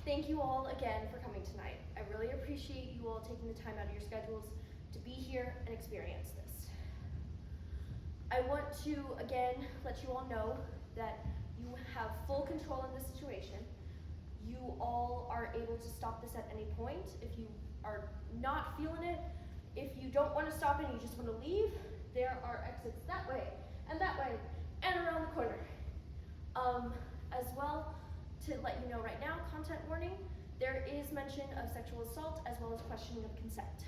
Thank you all again for coming tonight. I really appreciate you all taking the time out of your schedules to be here and experience this. I want to, again, let you all know that you have full control in this situation. You all are able to stop this at any point. If you are not feeling it, if you don't want to stop it and you just want to leave, there are exits that way, and around the corner. As well, to let you know right now, content warning, there is mention of sexual assault as well as questioning of consent.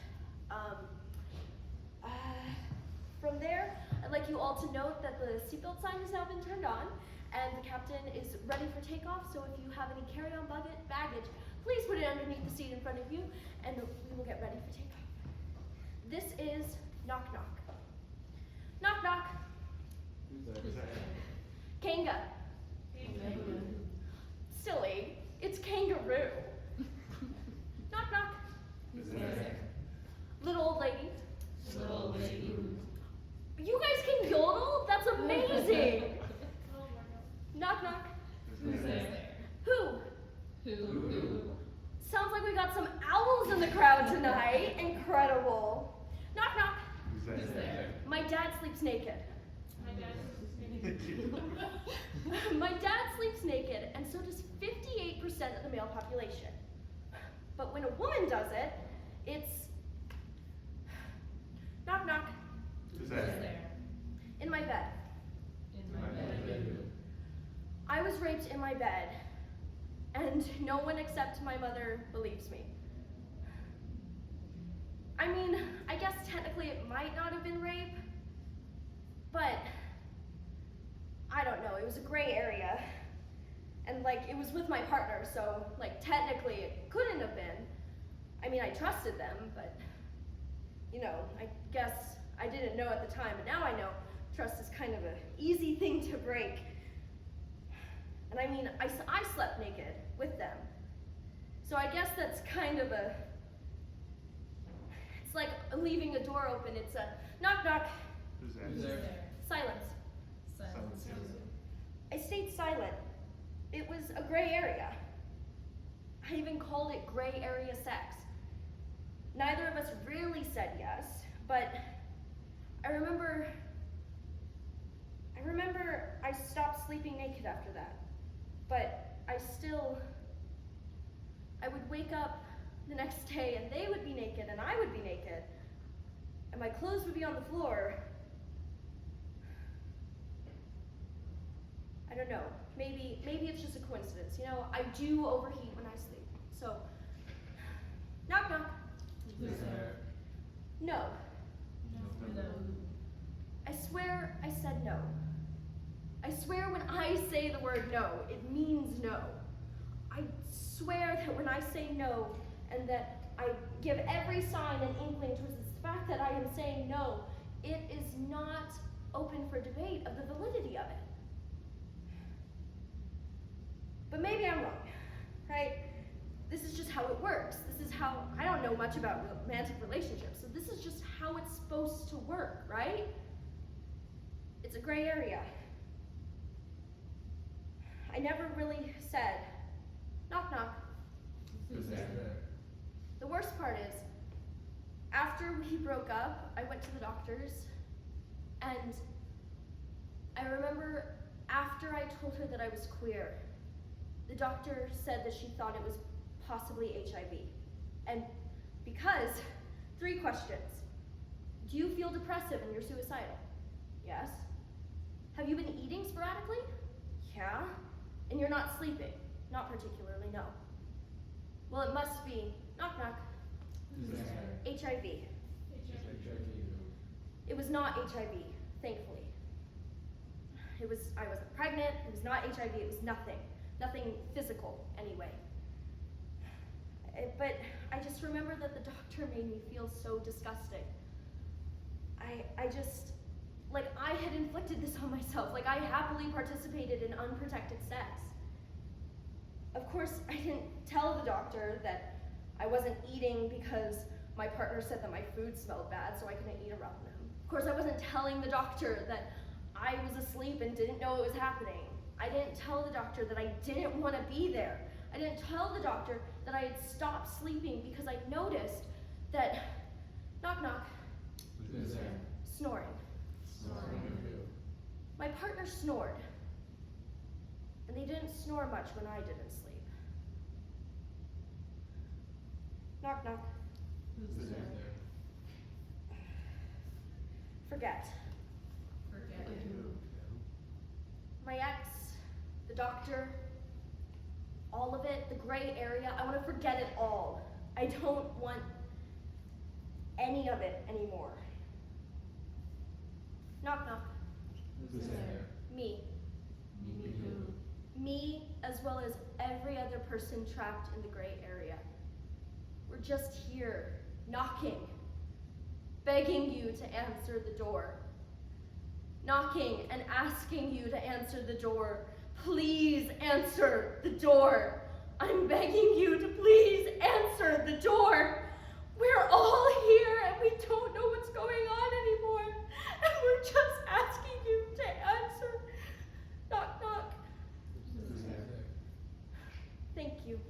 From there, I'd like you all to note that the seatbelt sign has now been turned on and the captain is ready for takeoff, so if you have any carry-on baggage, please put it underneath the seat in front of you and we will get ready for takeoff. This is Knock Knock. Knock Knock. Who's that? Kanga. Silly, it's kangaroo. Knock knock. Who's there? Little old lady. Little old lady. You guys can yodel? That's amazing. Knock knock. Who's there? Who? Who? Sounds like we got some owls in the crowd tonight. Incredible. Knock knock. Who's there? My dad sleeps naked. My dad sleeps naked, and so does 58% of the male population. But when a woman does it, it's knock knock. Who's there? In my bed. In my bed. I was raped in my bed, and no one except my mother believes me. I mean, I guess technically it might not have been rape, but I don't know, it was a gray area. And like, it was with my partner, so like technically it couldn't have been. I mean, I trusted them, but you know, I guess I didn't know at the time, but now I know trust is kind of an easy thing to break. And I mean, I slept naked with them. So I guess that's kind of a, it's like leaving a door open. It's a knock knock. Who's there? Silence. Silence. I stayed silent. It was a gray area. I even called it gray area sex. Neither of us really said yes, but I remember I stopped sleeping naked after that. But I would wake up the next day and they would be naked and I would be naked. And my clothes would be on the floor. I don't know, maybe it's just a coincidence. You know, I do overheat when I sleep. So, knock knock. Who's there? No. No. I swear I said no. I swear when I say the word no, it means no. I swear that when I say no and that I give every sign and inkling towards the fact that I am saying no, it is not open for debate of the validity of it. But maybe I'm wrong, right? This is just how it works. This is how, I don't know much about romantic relationships, so this is just how it's supposed to work, right? It's a gray area. I never really said, knock knock. Who's there? The worst part is, after we broke up, I went to the doctors, and I remember after I told her that I was queer, the doctor said that she thought it was possibly HIV. And because, 3 questions. Do you feel depressive and you're suicidal? Yes. Have you been eating sporadically? Yeah. And you're not sleeping? Not particularly, no. Well, it must be, knock knock, Who's there? HIV. It was not HIV, thankfully. I wasn't pregnant, it was not HIV, it was nothing physical anyway. But I just remember that the doctor made me feel so disgusting. I just, like I had inflicted this on myself, like I happily participated in unprotected sex. Of course, I didn't tell the doctor that I wasn't eating because my partner said that my food smelled bad, so I couldn't eat around them. Of course, I wasn't telling the doctor that I was asleep and didn't know it was happening. I didn't tell the doctor that I didn't want to be there. I didn't tell the doctor that I had stopped sleeping because I noticed that, knock knock, Who's there? snoring. Snoring who? My partner snored, and they didn't snore much when I didn't sleep. Knock knock. Who's there? Forget. Forget who? My ex, the doctor, all of it, the gray area, I want to forget it all. I don't want any of it anymore. Knock knock. Who's there? Me. Me who? Me, as well as every other person trapped in the gray area. We're just here, knocking, begging you to answer the door. Knocking and asking you to answer the door. Please answer the door. I'm begging you to please answer the door. We're all here and we don't know what's going on anymore. And we're just asking you to answer. Knock, knock. Who's there? Thank you.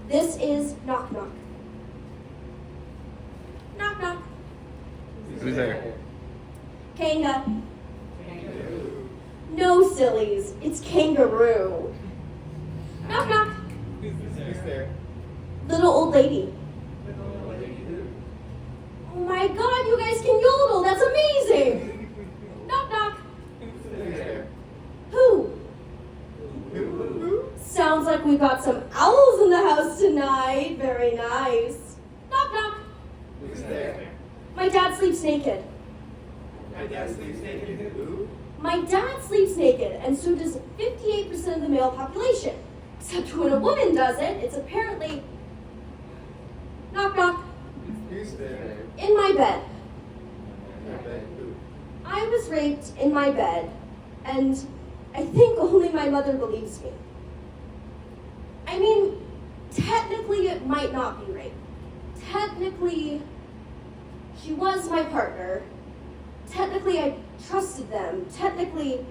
This is Knock Knock. Knock Knock. Who's there? Kanga. No, sillies. It's kangaroo. Knock knock. Who's there? Little old lady. Oh my god, you guys can yodel. That's amazing. Knock knock. Who's there? Who? Who? Sounds like we've got some owls in the house tonight. Very nice. Knock knock. Who's there? My dad sleeps naked. My dad sleeps naked. Who? My dad sleeps naked, and so does 58% of the male population. Except when a woman does it, it's apparently... Knock knock. Who's there? In my bed. I bet who? I was raped in my bed, and I think only my mother believes me. I mean, technically it might not be rape. Technically, she was my partner. Technically, I trusted them. Technically,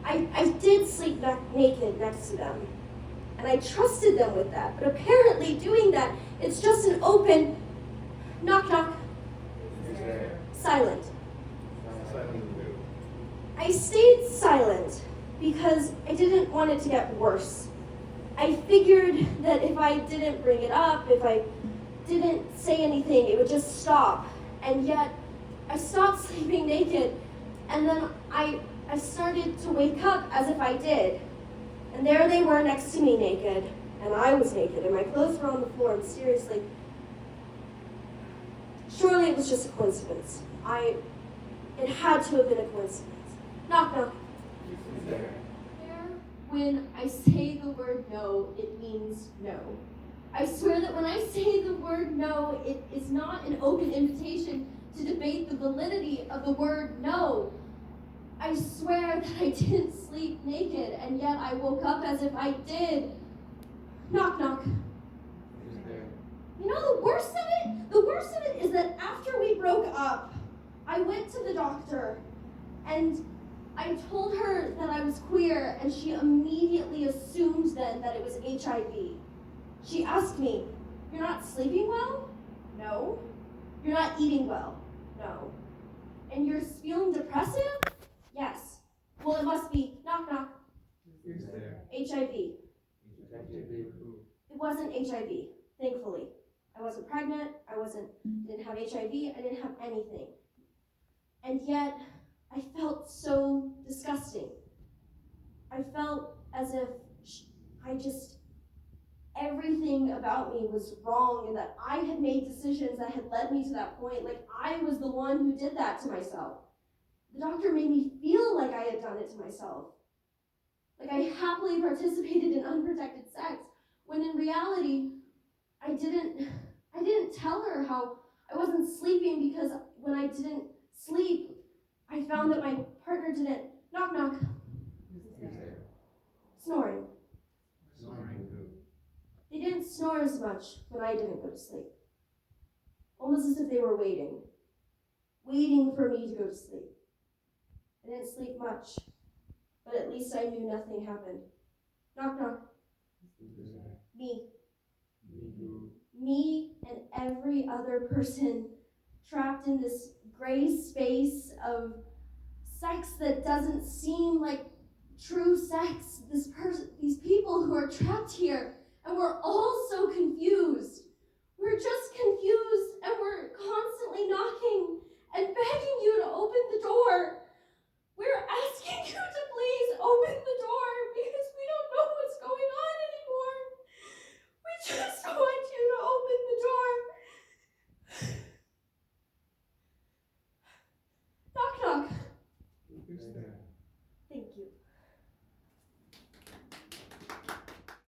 I did sleep naked next to them. And I trusted them with that. But apparently doing that, it's just an open knock knock, Who's there? silent. Silent who? I stayed silent because I didn't want it to get worse. I figured that if I didn't bring it up, if I didn't say anything, it would just stop. And yet, I stopped sleeping naked, and then I started to wake up as if I did. And there they were next to me naked, and I was naked, and my clothes were on the floor, and seriously, surely it was just a coincidence. It had to have been a coincidence. Knock, knock. Who's there? When I say the word no, it means no. I swear that when I say the word no, it is not an open invitation to debate the validity of the word no. I swear that I didn't sleep naked, and yet I woke up as if I did. Knock, knock. Who's there? You know the worst of it? The worst of it is that after we broke up, I went to the doctor, and I told her that I was queer, and she immediately assumed then that it was HIV. She asked me, "You're not sleeping well?" "No." "You're not eating well?" "No." "And you're feeling depressive?" "Yes." "Well, it must be knock knock, Who's there? HIV." Who? It wasn't HIV, thankfully. I wasn't pregnant, didn't have HIV, I didn't have anything. And yet, I felt so disgusting. I felt as if everything about me was wrong, and that I had made decisions that had led me to that point, like I was the one who did that to myself. The doctor made me feel like I had done it to myself. Like I happily participated in unprotected sex, when in reality, I didn't tell her how I wasn't sleeping, because when I didn't sleep, I found that my partner didn't knock knock, Who's there? snoring. Snoring who? They didn't snore as much when I didn't go to sleep. Almost as if they were waiting for me to go to sleep. I didn't sleep much, but at least I knew nothing happened. Knock, knock. Who's there? Me. Who? Me and every other person trapped in this gray space of sex that doesn't seem like true sex. These people who are trapped here, and we're all